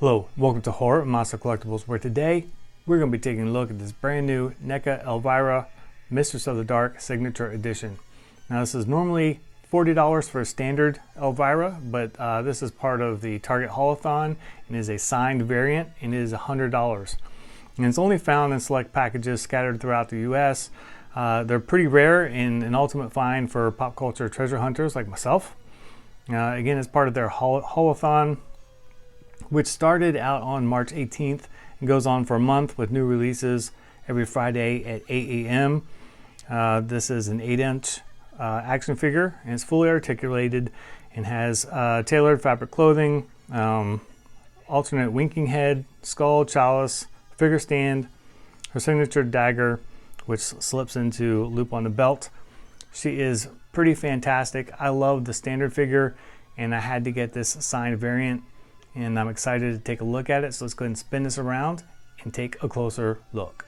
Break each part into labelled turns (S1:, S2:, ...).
S1: Hello, welcome to Horror Monster Collectibles, where today we're going to be taking a look at this brand new NECA Elvira Mistress of the Dark Signature Edition. Now this is normally $40 for a standard Elvira, but this is part of the Target Haul-A-Thon and is a signed variant and it is $100. And it's only found in select packages scattered throughout the US. They're pretty rare and an ultimate find for pop culture treasure hunters like myself. Again, it's part of their Haul-A-Thon, which started out on March 18th and goes on for a month with new releases every Friday at 8 a.m. This is an 8-inch action figure, and it's fully articulated and has tailored fabric clothing, alternate winking head, skull, chalice, figure stand, her signature dagger, which slips into loop on the belt. She is pretty fantastic. I love the standard figure, and I had to get this signed variant, and I'm excited to take a look at it. So let's go ahead and spin this around and take a closer look.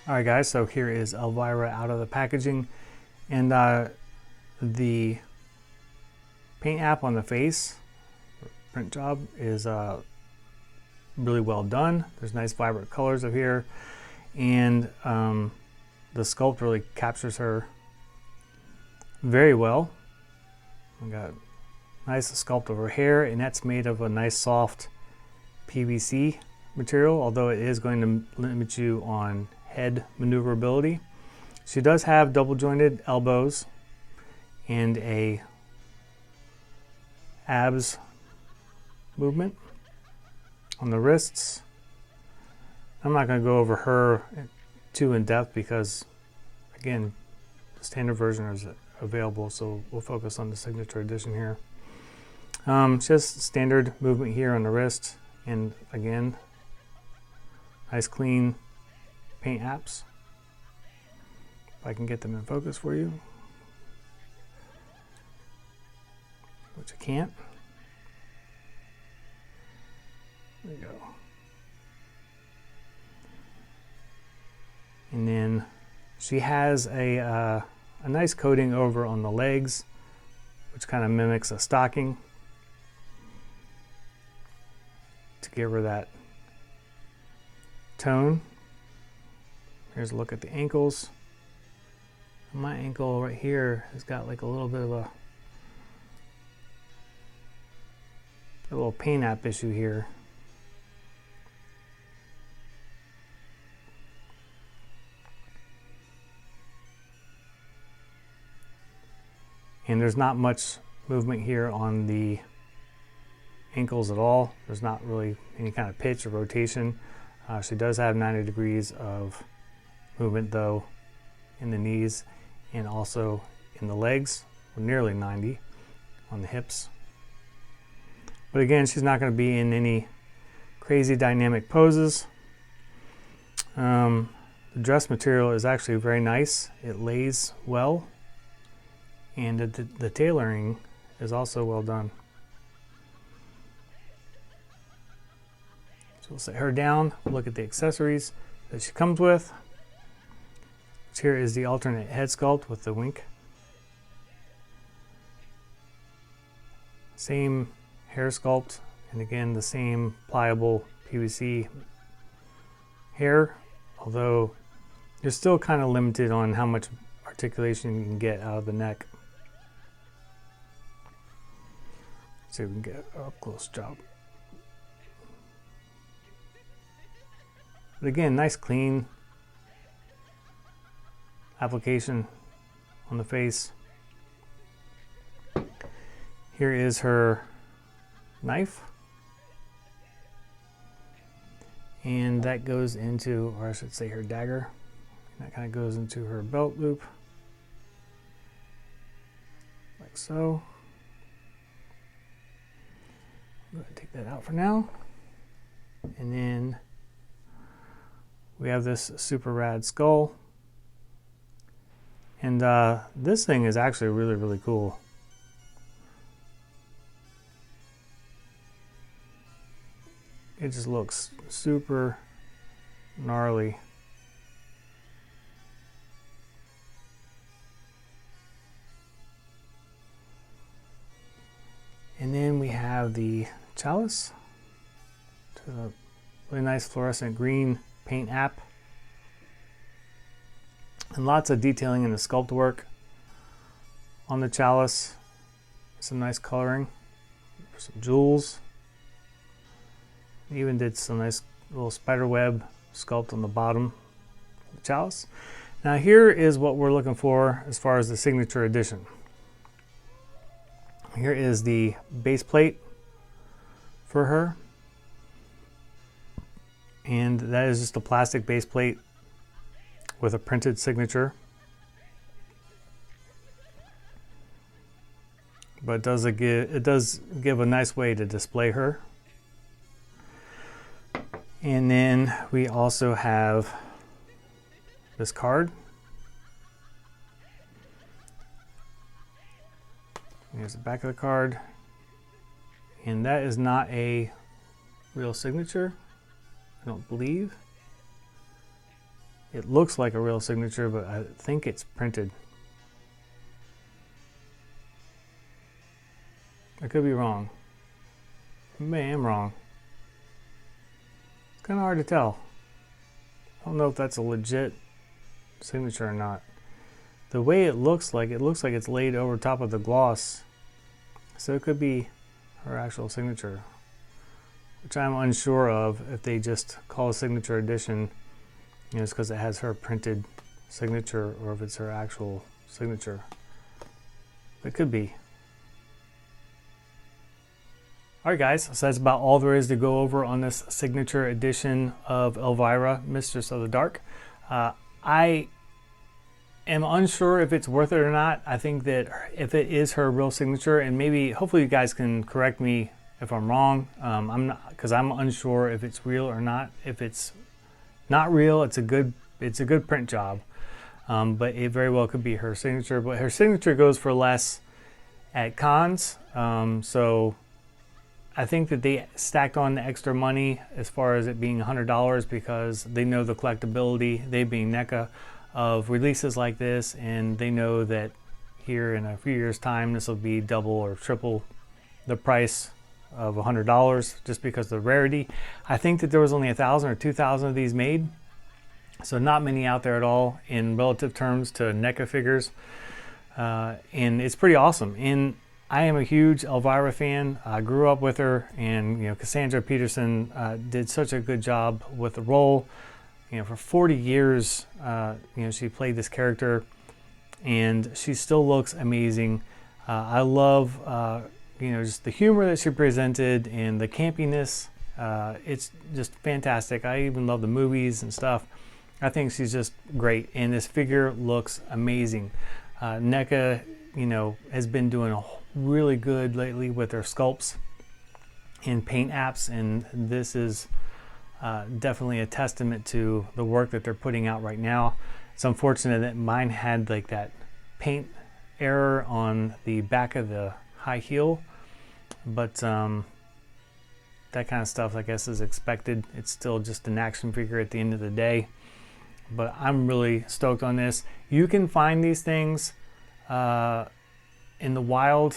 S1: Alright guys, so here is Elvira out of the packaging, and the paint app on the face, print job, is really well done. There's nice vibrant colors up here, and the sculpt really captures her very well. We got nice sculpt of her hair, and that's made of a nice soft PVC material, although it is going to limit you on head maneuverability. She does have double jointed elbows and a abs movement on the wrists. I'm not going to go over her too in depth because, again, the standard version is available, so we'll focus on the signature edition here. She has standard movement here on the wrist, and again, nice clean paint apps. If I can get them in focus for you, which I can't. There you go. And then she has a nice coating over on the legs, which kind of mimics a stocking to give her that tone. Here's a look at the ankles. My ankle right here has got like a little bit of a little paint app issue here. And there's not much movement here on the ankles at all. There's not really any kind of pitch or rotation. She does have 90 degrees of movement though in the knees and also in the legs, or nearly 90 on the hips. But again, she's not going to be in any crazy dynamic poses. The dress material is actually very nice. It lays well, and the tailoring is also well done. So we'll set her down, look at the accessories that she comes with. Here is the alternate head sculpt with the wink. Same hair sculpt, and again the same pliable PVC hair, although you're still kind of limited on how much articulation you can get out of the neck. Let's see if we can get an up close job. But again, nice clean application on the face. Here is her knife, and that goes into, or I should say her dagger, and that kind of goes into her belt loop like so. I'm going to take that out for now, and then we have this super rad skull, And this thing is actually really, really cool. It just looks super gnarly. And then we have the chalice. It's a really nice fluorescent green paint app. And lots of detailing in the sculpt work on the chalice. Some nice coloring. Some jewels. Even did some nice little spider web sculpt on the bottom of the chalice. Now here is what we're looking for as far as the signature edition. Here is the base plate for her. And that is just a plastic base plate with a printed signature. But it does give a nice way to display her. And then we also have this card. Here's the back of the card. And that is not a real signature, I don't believe. It looks like a real signature, but I think it's printed. I could be wrong. Maybe I am wrong. It's kind of hard to tell. I don't know if that's a legit signature or not. The way it looks like it's laid over top of the gloss. So it could be her actual signature, which I'm unsure of if they just call a signature edition, you know, it's because it has her printed signature or if it's her actual signature. It could be. Alright guys, so that's about all there is to go over on this signature edition of Elvira, Mistress of the Dark. I am unsure if it's worth it or not. I think that if it is her real signature, and maybe hopefully you guys can correct me if I'm wrong, because I'm unsure if it's real or not. If it's not real, it's a good print job, but it very well could be her signature. But her signature goes for less at cons, so I think that they stacked on the extra money as far as it being $100 because they know the collectability, they being NECA, of releases like this, and they know that here in a few years time this will be double or triple the price of $100 just because of the rarity. I think that there was only 1,000 or 2,000 of these made, so not many out there at all in relative terms to NECA figures, and it's pretty awesome. And I am a huge Elvira fan. I grew up with her, and you know, Cassandra Peterson did such a good job with the role. You know, for 40 years, you know, she played this character, and she still looks amazing. I love, you know, just the humor that she presented and the campiness. It's just fantastic. I even love the movies and stuff. I think she's just great, and this figure looks amazing. NECA, you know, has been doing a really good lately with their sculpts and paint apps, and this is definitely a testament to the work that they're putting out right now. It's unfortunate that mine had like that paint error on the back of the high heel, but that kind of stuff I guess is expected. It's still just an action figure at the end of the day, but I'm really stoked on this. You can find these things in the wild.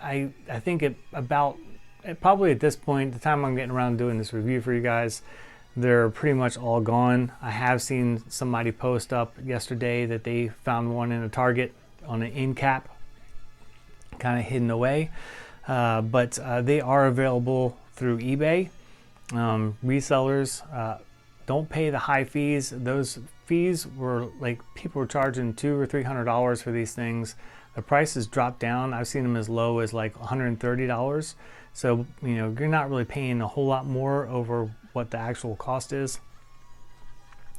S1: I think probably at this point, the time I'm getting around doing this review for you guys, they're pretty much all gone. I have seen somebody post up yesterday that they found one in a Target on an end cap, kind of hidden away, but they are available through eBay. Resellers don't pay the high fees. Those fees were like, people were charging $200 or $300 for these things. The price has dropped down. I've seen them as low as like $130. So, you know, you're not really paying a whole lot more over what the actual cost is.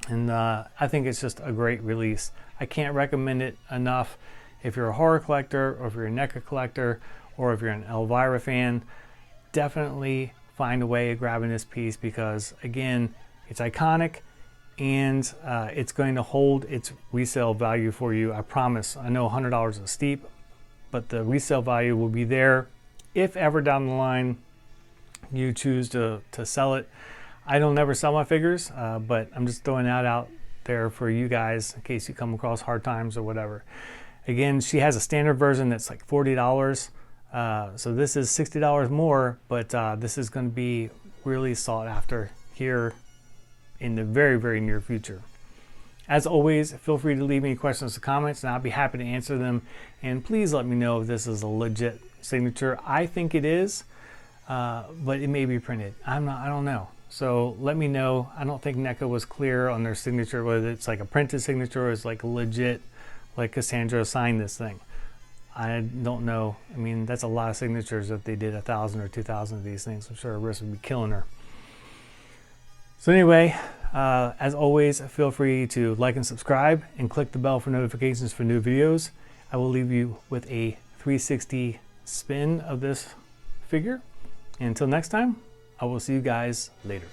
S1: And I think it's just a great release. I can't recommend it enough. If you're a horror collector, or if you're a NECA collector, or if you're an Elvira fan, definitely find a way of grabbing this piece because, again, it's iconic. and it's going to hold its resale value for you. I promise. I know $100 is steep, but the resale value will be there if ever down the line you choose to sell it. I don't never sell my figures, but I'm just throwing that out there for you guys in case you come across hard times or whatever. Again, she has a standard version that's like $40. So this is $60 more, but this is going to be really sought after here in the very, very near future. As always, feel free to leave any questions or comments and I'll be happy to answer them. And please let me know if this is a legit signature. I think it is, but it may be printed. I don't know. So let me know. I don't think NECA was clear on their signature, whether it's like a printed signature or it's like legit, like Cassandra signed this thing. I don't know. I mean, that's a lot of signatures if they did 1,000 or 2,000 of these things. I'm sure Arissa would be killing her. So anyway, as always, feel free to like and subscribe and click the bell for notifications for new videos. I will leave you with a 360 spin of this figure. And until next time, I will see you guys later.